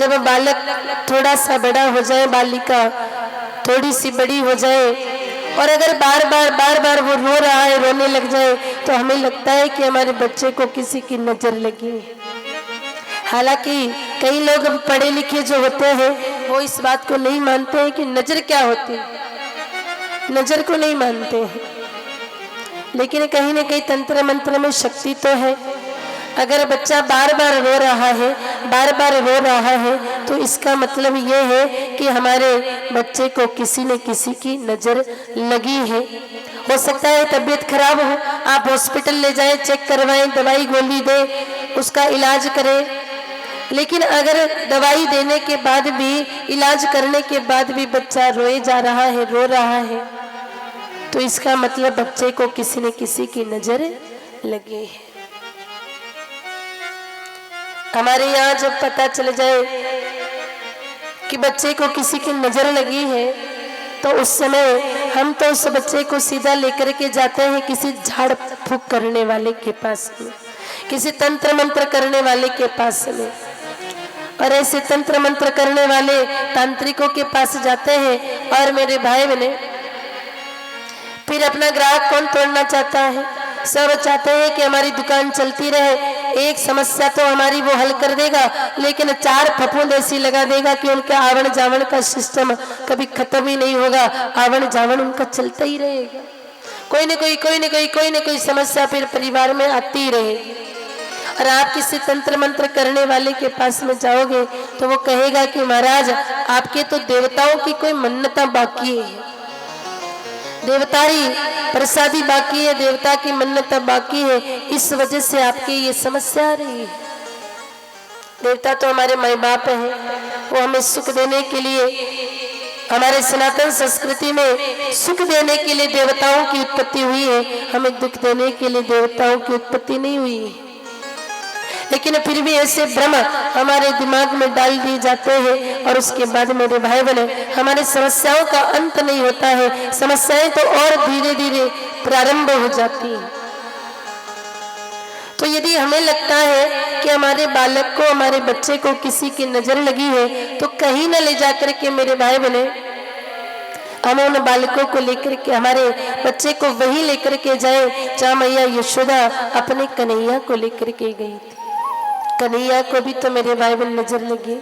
जब बालक थोड़ा सा बड़ा हो जाए, बालिका थोड़ी सी बड़ी हो जाए और अगर बार बार वो रो रहा है, रोने लग जाए, तो हमें लगता है कि हमारे बच्चे को किसी की नजर लगी है। हालांकि कई लोग पढ़े लिखे जो होते हैं वो इस बात को नहीं मानते हैं कि नजर क्या होती है, नजर को नहीं मानते हैं। लेकिन कहीं ना कहीं तंत्र मंत्र में शक्ति तो है। अगर बच्चा बार बार रो रहा है तो इसका मतलब ये है कि हमारे बच्चे को किसी न किसी की नजर लगी है। हो सकता है तबीयत खराब हो, आप हॉस्पिटल ले जाएं, चेक करवाएं, दवाई गोली दे, उसका इलाज करें। लेकिन अगर दवाई देने के बाद भी, इलाज करने के बाद भी बच्चा रोए जा रहा है, रो रहा है, तो इसका मतलब बच्चे को किसी न किसी की नजर लगी है। हमारे यहाँ जब पता चल जाए कि बच्चे को किसी की नजर लगी है तो उस समय हम तो उस बच्चे को सीधा लेकर के जाते हैं किसी झाड़ फूक करने वाले के पास में, किसी तंत्र मंत्र करने वाले के पास में। और ऐसे तंत्र मंत्र करने वाले तांत्रिकों के पास जाते हैं। और मेरे भाई बहने, फिर अपना ग्राहक कौन तोड़ना चाहता है? सब चाहते हैं कि हमारी दुकान चलती रहे। एक समस्या तो हमारी वो हल कर देगा, लेकिन 4 फफूंद ऐसी लगा देगा कि उनका आवन जावन का सिस्टम कभी खत्म ही नहीं होगा। आवन जावन उनका चलता ही रहेगा। कोई न कोई समस्या फिर परिवार में आती ही रहेगी। और आप किसी तंत्र मंत्र करने वाले के पास में जाओगे तो वो कहेगा कि महाराज आपके तो देवताओं की कोई मन्नता बाकी है, देवतारी प्रसादी बाकी है, देवता की मन्नत बाकी है, इस वजह से आपकी ये समस्या आ रही है। देवता तो हमारे माँ बाप हैं, वो हमें सुख देने के लिए, हमारे सनातन संस्कृति में सुख देने के लिए देवताओं की उत्पत्ति हुई है, हमें दुख देने के लिए देवताओं की उत्पत्ति नहीं हुई है। लेकिन फिर भी ऐसे भ्रम हमारे दिमाग में डाल दिए जाते हैं और उसके बाद मेरे भाई बहन, हमारी समस्याओं का अंत नहीं होता है, समस्याएं तो और धीरे धीरे प्रारंभ हो जाती हैं। तो यदि हमें लगता है कि हमारे बालक को, हमारे बच्चे को किसी की नजर लगी है, तो कहीं न ले जाकर के मेरे भाई बहन, हम उन बालकों को लेकर के, हमारे बच्चे को वहीं लेकर के जाए जहाँ मैया यशोदा अपने कन्हैया को लेकर के गई थी। कन्हैया को भी तो मेरे भाई बहन नजर लगी।